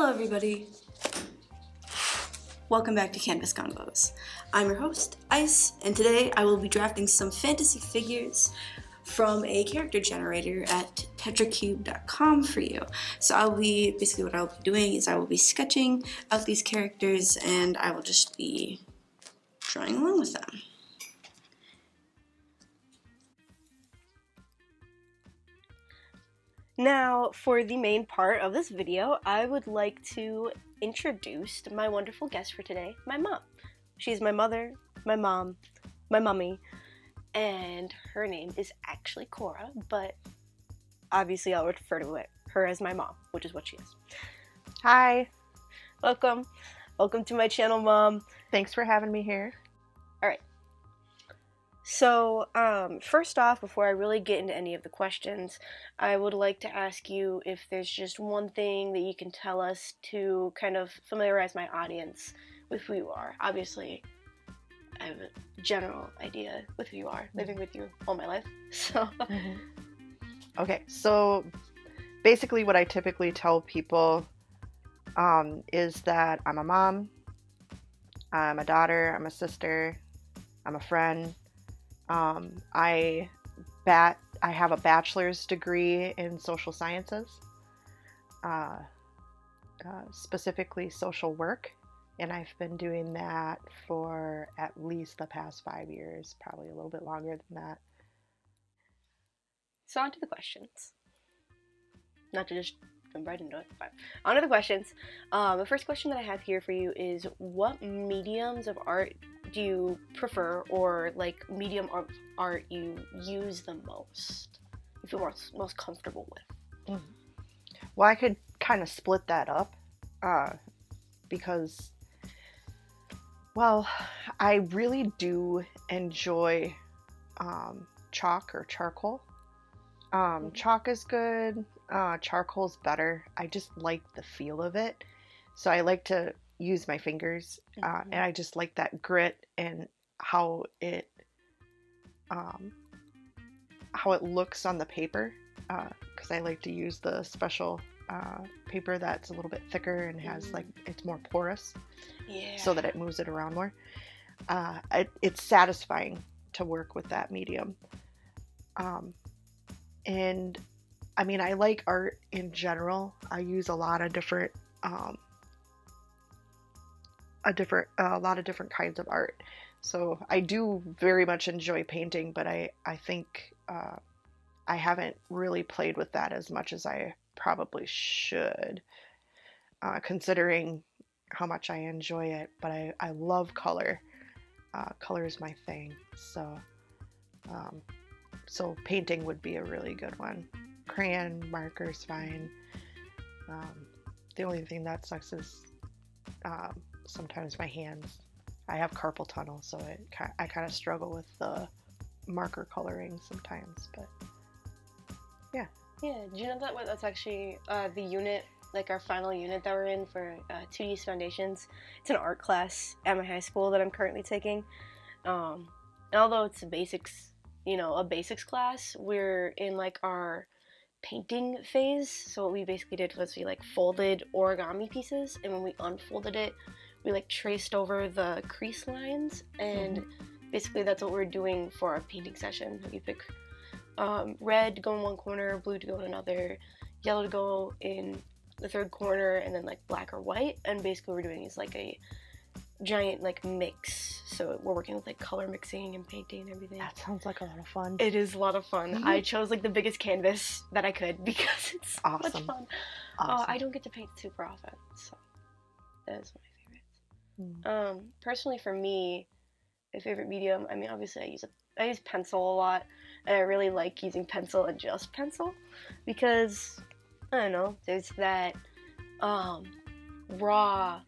Hello everybody! Welcome back to Canvas Convos. I'm your host, Ice, and today I will be drafting some fantasy figures from a character generator at tetracube.com for you. So what I'll be doing is I will be sketching out these characters and I will just be drawing along with them. Now, for the main part of this video, I would like to introduce my wonderful guest for today, my mom. She's my mother, my mom, my mummy, and her name is actually Cora, but obviously I'll refer to her as my mom, which is what she is. Hi. Welcome. Welcome to my channel, Mom. Thanks for having me here. Alright. So, first off, before I really get into any of the questions, I would like to ask you if there's just one thing that you can tell us to kind of familiarize my audience with who you are. Obviously, I have a general idea with who you are, living with you all my life, so... Okay, so basically what I typically tell people is that I'm a mom, I'm a daughter, I'm a sister, I'm a friend. I have a bachelor's degree in social sciences, specifically social work, and I've been doing that for at least the past 5 years, probably a little bit longer than that. So on to the questions. Not to just jump right into it, but on to the questions. The first question that I have here for you is, what mediums of art do you prefer, or like medium of art you use the most, you feel most comfortable with? Well, I could kind of split that up because, well, I really do enjoy chalk or charcoal. Chalk is good, charcoal's better. I just like the feel of it, so I like to use my fingers, and I just like that grit and how it looks on the paper, because I like to use the special paper that's a little bit thicker and has it's more porous, so that it moves it around more. It's satisfying to work with that medium. And I mean, I like art in general. I use a lot of different kinds of art. So I do very much enjoy painting, but I think I haven't really played with that as much as I probably should, considering how much I enjoy it. But I love color. Color is my thing. So painting would be a really good one. Crayon, marker's fine. The only thing that sucks is sometimes my hands. I have carpal tunnel, so I kind of struggle with the marker coloring sometimes, but yeah. Yeah, do you know that's actually the unit, like our final unit that we're in for 2D Foundations? It's an art class at my high school that I'm currently taking. And although it's a basics class, we're in like our painting phase. So what we basically did was we like folded origami pieces, and when we unfolded it, we like traced over the crease lines, and basically that's what we're doing for our painting session. We pick red to go in one corner, blue to go in another, yellow to go in the third corner, and then like black or white. And basically what we're doing is like a giant like mix, so we're working with like color mixing and painting and everything. That sounds like a lot of fun. It is a lot of fun. I chose like the biggest canvas that I could because it's awesome. So much fun. I don't get to paint super often, so that is my favorite. Personally for me, my favorite medium, I mean obviously I use pencil a lot, and I really like using pencil and just pencil because I don't know, there's that raw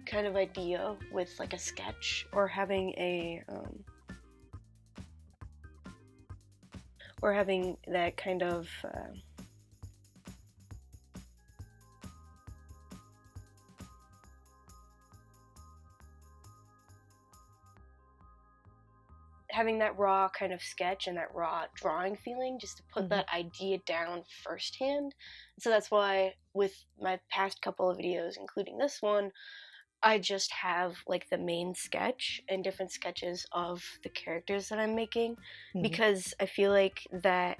kind of idea with like a sketch, or having that kind of having that raw kind of sketch and that raw drawing feeling, just to put that idea down firsthand. So that's why with my past couple of videos, including this one, I just have like the main sketch and different sketches of the characters that I'm making, because I feel like that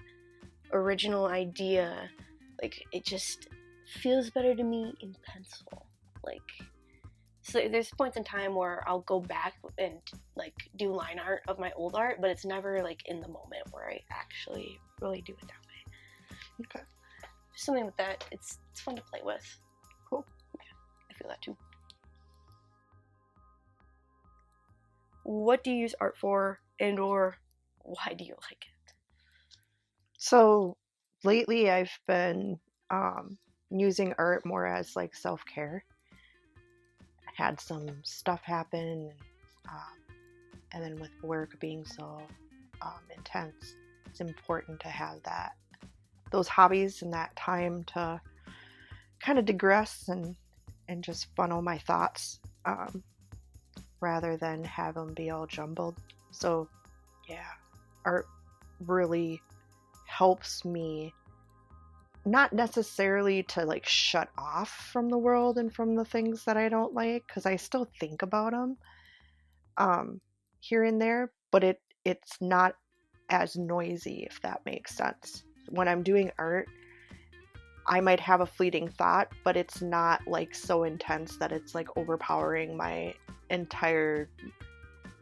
original idea, like, it just feels better to me in pencil. Like, so there's points in time where I'll go back and like do line art of my old art, but it's never like in the moment where I actually really do it that way. Okay. Just something with that. It's fun to play with. Cool. Yeah, I feel that too. What do you use art for, and or why do you like it? So lately I've been using art more as like self-care. I had some stuff happen, and then with work being so intense, it's important to have those hobbies and that time to kind of digress and just funnel my thoughts, rather than have them be all jumbled. So yeah, art really helps me, not necessarily to like shut off from the world and from the things that I don't like, because I still think about them here and there, but it's not as noisy, if that makes sense. When I'm doing art, I might have a fleeting thought, but it's not like so intense that it's like overpowering my entire,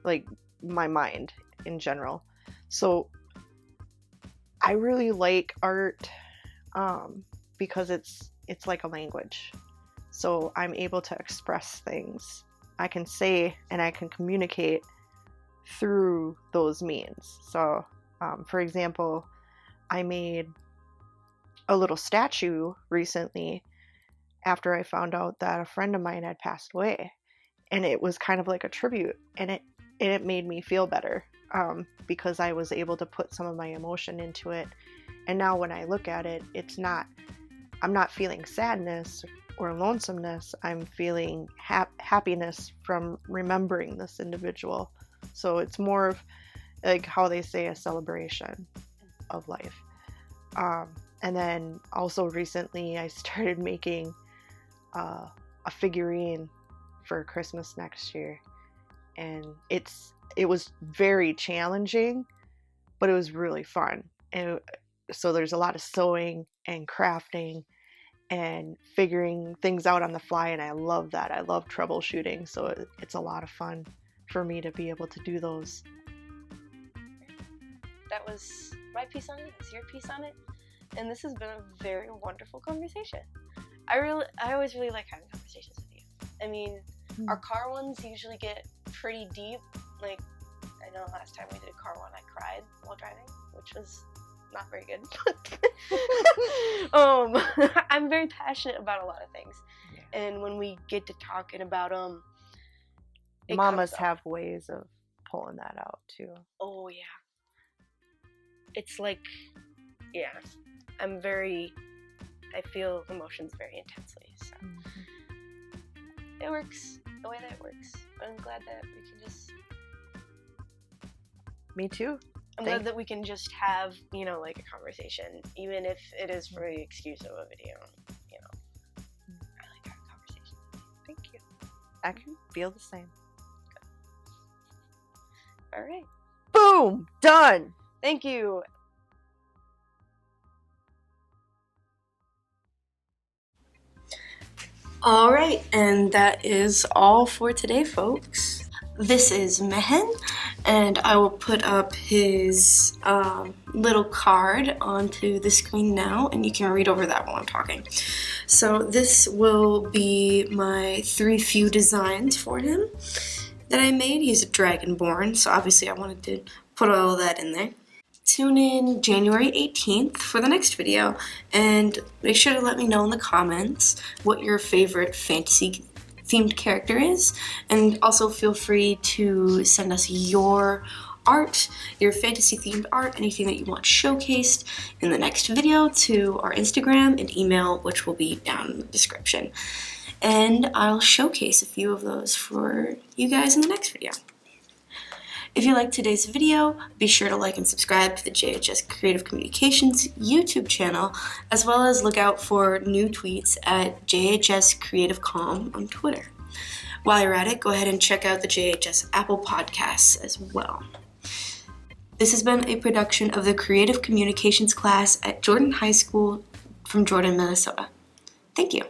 like, my mind in general. So I really like art because it's like a language. So I'm able to express things. I can say and I can communicate through those means. So for example, I made a little statue recently after I found out that a friend of mine had passed away, and it was kind of like a tribute, and it made me feel better, because I was able to put some of my emotion into it. And now when I look at it, I'm not feeling sadness or lonesomeness. I'm feeling happiness from remembering this individual. So it's more of like how they say, a celebration of life. And then also recently I started making a figurine for Christmas next year, and it was very challenging, but it was really fun. And so there's a lot of sewing and crafting and figuring things out on the fly, and I love that. I love troubleshooting, so it's a lot of fun for me to be able to do those. That was my piece on it. That's your piece on it. And this has been a very wonderful conversation. I always really like having conversations with you. I mean, our car ones usually get pretty deep. Like, I know last time we did a car one, I cried while driving, which was not very good. I'm very passionate about a lot of things. Yeah. And when we get to talking about them, mamas have ways of pulling that out too. Oh yeah. It's like, yeah, I feel emotions very intensely, so it works the way that it works. But I'm glad that we can just... Me too. I'm glad that we can just have, like a conversation, even if it is for the excuse of a video, I like having conversations with you. Thank you. I can feel the same. All right. Boom! Done! Thank you. All right, and that is all for today, folks. This is Mehen, and I will put up his little card onto the screen now, and you can read over that while I'm talking. So this will be my 3 few designs for him that I made. He's a dragonborn, so obviously I wanted to put all of that in there. Tune in January 18th for the next video, and make sure to let me know in the comments what your favorite fantasy themed character is, and also feel free to send us your art, your fantasy themed art, anything that you want showcased in the next video, to our Instagram and email, which will be down in the description. And I'll showcase a few of those for you guys in the next video. If you liked today's video, be sure to like and subscribe to the JHS Creative Communications YouTube channel, as well as look out for new tweets at JHS Creative Com on Twitter. While you're at it, go ahead and check out the JHS Apple Podcasts as well. This has been a production of the Creative Communications class at Jordan High School from Jordan, Minnesota. Thank you.